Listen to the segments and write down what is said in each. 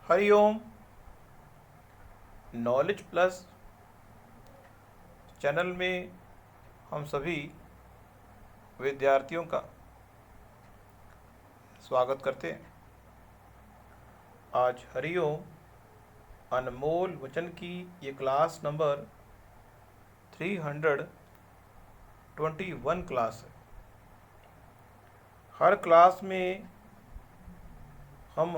Hariom. Knowledge plus channel में हम सभी विद्यार्थियों का स्वागत करते हैं। आज हरिओम अनमोल वचन की ये क्लास नंबर 321 क्लास है। हर क्लास में हम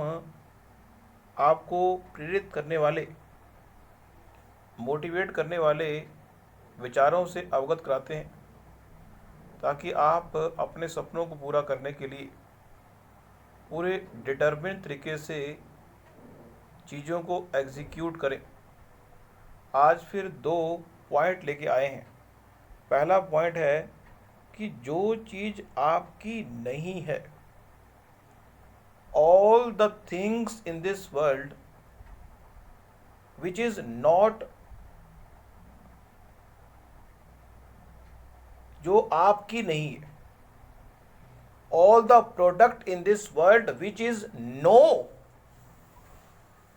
आपको प्रेरित करने वाले, मोटिवेट करने वाले विचारों से अवगत कराते हैं ताकि आप अपने सपनों को पूरा करने के लिए पूरे डिटर्मिन तरीके से चीज़ों को एग्जीक्यूट करें। आज फिर 2 पॉइंट लेके आए हैं। पहला पॉइंट है कि जो चीज़ आपकी नहीं है, all the things in this world which is not, जो आपकी नहीं है, all the product in this world which is no,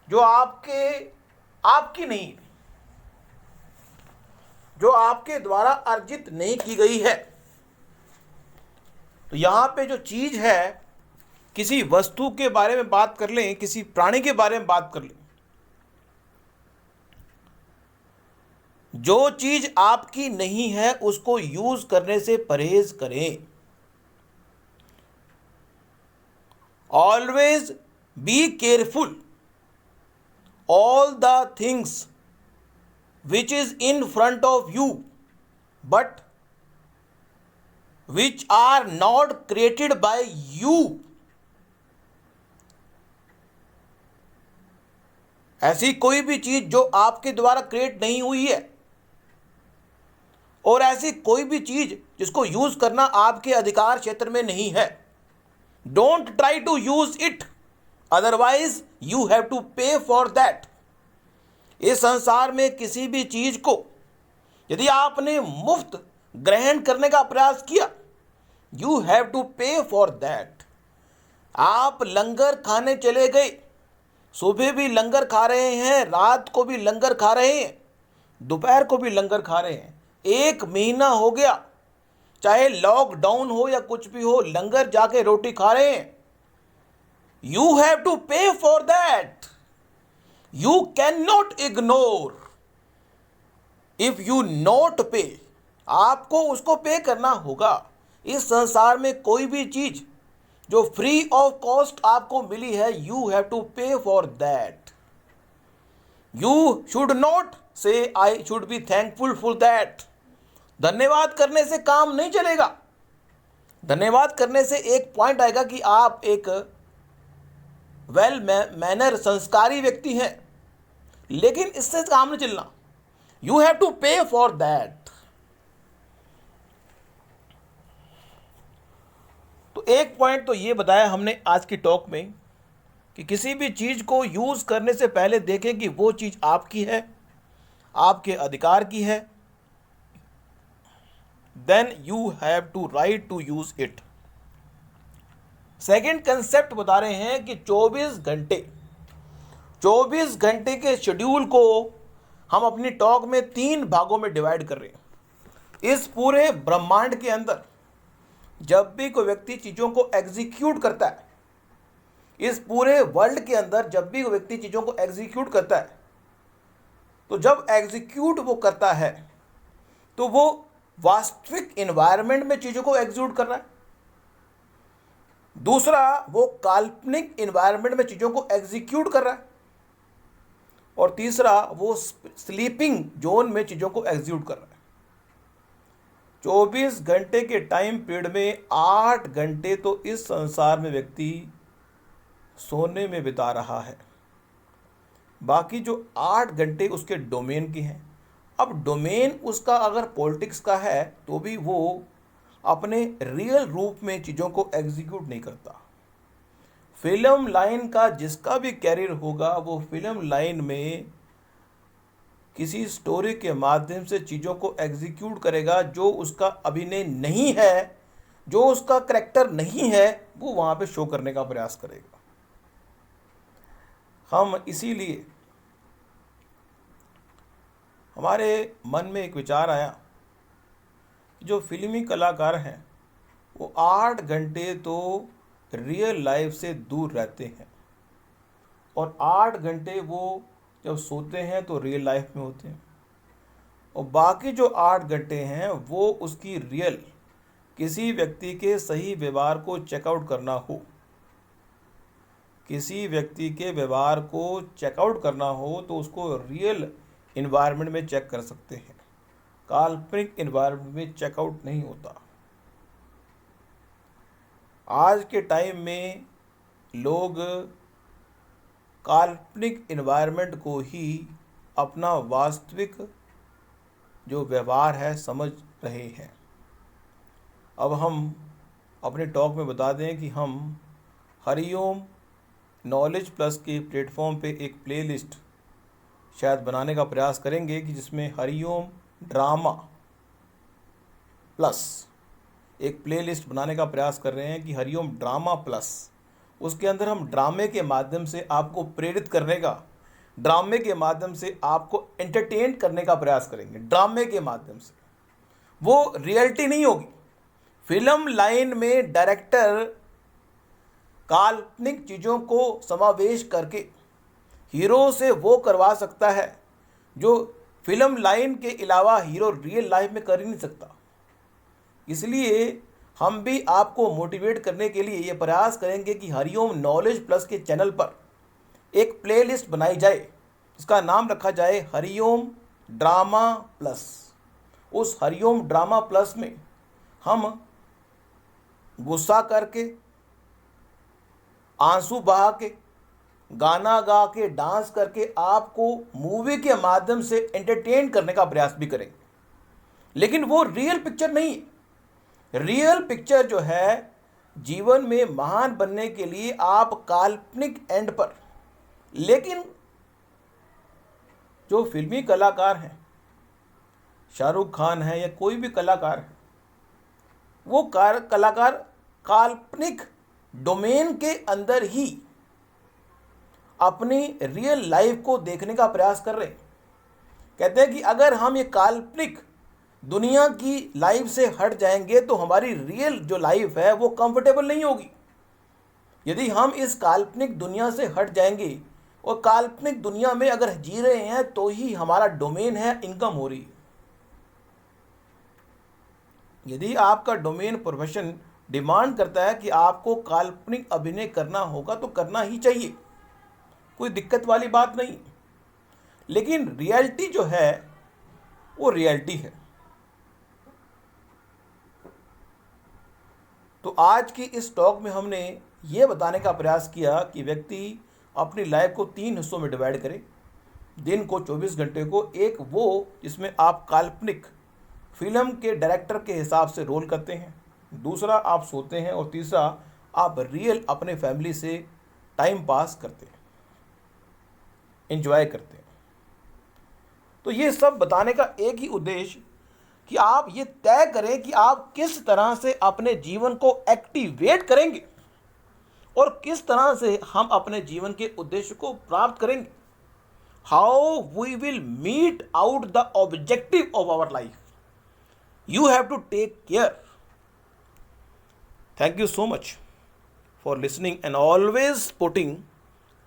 जो आपकी नहीं है, जो आपके द्वारा अर्जित नहीं की गई है। तो यहां पे जो चीज है, किसी वस्तु के बारे में बात कर लें, किसी प्राणी के बारे में बात कर लें, जो चीज आपकी नहीं है उसको यूज करने से परहेज करें। Always be careful, all the things which is in front of you but which are not created by you। ऐसी कोई भी चीज जो आपके द्वारा क्रिएट नहीं हुई है, और ऐसी कोई भी चीज जिसको यूज करना आपके अधिकार क्षेत्र में नहीं है, don't try to use it, otherwise you have to pay for that. इस संसार में किसी भी चीज को यदि आपने मुफ्त ग्रहण करने का प्रयास किया, you have to pay for that. आप लंगर खाने चले गए, सुबह भी लंगर खा रहे हैं, रात को भी लंगर खा रहे हैं, दोपहर को भी लंगर खा रहे हैं, 1 महीना हो गया, चाहे लॉकडाउन हो या कुछ भी हो, लंगर जाके रोटी खा रहे हैं। You have to pay for that. You cannot ignore if you not pay। आपको उसको पे करना होगा। इस संसार में कोई भी चीज जो फ्री ऑफ कॉस्ट आपको मिली है, you have to pay for that. You should not say I should be thankful for that. धन्यवाद करने से काम नहीं चलेगा। धन्यवाद करने से एक पॉइंट आएगा कि आप एक वेल मैनर संस्कारी व्यक्ति हैं, लेकिन इससे काम नहीं चलना। You have to pay for that. तो एक पॉइंट तो ये बताया हमने आज की टॉक में कि किसी भी चीज को यूज करने से पहले देखें कि वो चीज आपकी है, आपके अधिकार की है, then you have to right to use it. Second concept बता रहे हैं कि 24 घंटे के शेड्यूल को हम अपनी टॉक में 3 भागों में डिवाइड कर रहे हैं। इस पूरे ब्रह्मांड के अंदर जब भी कोई व्यक्ति चीज़ों को एग्जीक्यूट करता है, इस पूरे वर्ल्ड के अंदर जब भी कोई व्यक्ति चीज़ों को एग्जीक्यूट करता है, तो जब एग्जीक्यूट वो करता है तो वो वास्तविक एनवायरनमेंट में चीज़ों को एग्जीक्यूट कर रहा है। दूसरा, वो काल्पनिक एनवायरनमेंट में चीज़ों को एग्जीक्यूट कर रहा है। और तीसरा, वो स्लीपिंग जोन में चीज़ों को एग्जीक्यूट कर रहा है। 24 घंटे के टाइम पीरियड में 8 घंटे तो इस संसार में व्यक्ति सोने में बिता रहा है, बाकी जो 8 घंटे उसके डोमेन की हैं। अब डोमेन उसका अगर पॉलिटिक्स का है तो भी वो अपने रियल रूप में चीज़ों को एग्जीक्यूट नहीं करता। फिल्म लाइन का जिसका भी कैरियर होगा, वो फिल्म लाइन में किसी स्टोरी के माध्यम से चीज़ों को एग्जीक्यूट करेगा। जो उसका अभिनय नहीं है, जो उसका करैक्टर नहीं है, वो वहाँ पे शो करने का प्रयास करेगा। हम इसीलिए हमारे मन में एक विचार आया, जो फिल्मी कलाकार हैं वो 8 घंटे तो रियल लाइफ से दूर रहते हैं, और 8 घंटे वो जब सोते हैं तो रियल लाइफ में होते हैं, और बाकी जो 8 घंटे हैं वो उसकी रियल किसी व्यक्ति के सही व्यवहार को चेकआउट करना हो, किसी व्यक्ति के व्यवहार को चेकआउट करना हो तो उसको रियल इन्वायरमेंट में चेक कर सकते हैं, काल्पनिक इन्वायरमेंट में चेकआउट नहीं होता। आज के टाइम में लोग काल्पनिक इन्वायरमेंट को ही अपना वास्तविक जो व्यवहार है समझ रहे हैं। अब हम अपने टॉक में बता दें कि हम हरिओम नॉलेज प्लस के प्लेटफॉर्म पे एक प्लेलिस्ट शायद बनाने का प्रयास करेंगे कि जिसमें हरिओम ड्रामा प्लस एक प्लेलिस्ट बनाने का प्रयास कर रहे हैं कि हरिओम ड्रामा प्लस, उसके अंदर हम ड्रामे के माध्यम से आपको प्रेरित करने का, ड्रामे के माध्यम से आपको एंटरटेन करने का प्रयास करेंगे। ड्रामे के माध्यम से वो रियलिटी नहीं होगी। फिल्म लाइन में डायरेक्टर काल्पनिक चीज़ों को समावेश करके हीरो से वो करवा सकता है जो फिल्म लाइन के अलावा हीरो रियल लाइफ में कर ही नहीं सकता। इसलिए हम भी आपको मोटिवेट करने के लिए ये प्रयास करेंगे कि हरिओम नॉलेज प्लस के चैनल पर एक प्लेलिस्ट बनाई जाए, इसका नाम रखा जाए हरिओम ड्रामा प्लस। उस हरिओम ड्रामा प्लस में हम गुस्सा करके, आंसू बहा के, गाना गा के, डांस करके आपको मूवी के माध्यम से एंटरटेन करने का प्रयास भी करेंगे, लेकिन वो रियल पिक्चर नहीं है। रियल पिक्चर जो है जीवन में महान बनने के लिए आप काल्पनिक एंड पर, लेकिन जो फिल्मी कलाकार हैं, शाहरुख खान है या कोई भी कलाकार है, वो कलाकार काल्पनिक डोमेन के अंदर ही अपनी रियल लाइफ को देखने का प्रयास कर रहे हैं। कहते हैं कि अगर हम ये काल्पनिक दुनिया की लाइफ से हट जाएंगे तो हमारी रियल जो लाइफ है वो कंफर्टेबल नहीं होगी। यदि हम इस काल्पनिक दुनिया से हट जाएंगे और काल्पनिक दुनिया में अगर जी रहे हैं तो ही हमारा डोमेन है इनकम हो रही है। यदि आपका डोमेन प्रोफेशन डिमांड करता है कि आपको काल्पनिक अभिनय करना होगा तो करना ही चाहिए, कोई दिक्कत वाली बात नहीं। लेकिन रियलिटी जो है वो रियलिटी है। तो आज की इस टॉक में हमने ये बताने का प्रयास किया कि व्यक्ति अपनी लाइफ को 3 हिस्सों में डिवाइड करे। दिन को 24 घंटे को, एक वो जिसमें आप काल्पनिक फिल्म के डायरेक्टर के हिसाब से रोल करते हैं, दूसरा आप सोते हैं, और तीसरा आप रियल अपने फैमिली से टाइम पास करते हैं, एंजॉय करते हैं। तो ये सब बताने का एक ही उद्देश्य कि आप ये तय करें कि आप किस तरह से अपने जीवन को एक्टिवेट करेंगे और किस तरह से हम अपने जीवन के उद्देश्य को प्राप्त करेंगे। How we will meet out the objective of our life. You have to take care. Thank you so much for listening and always putting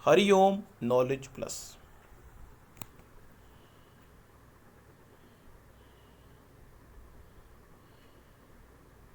Hariom Knowledge Plus.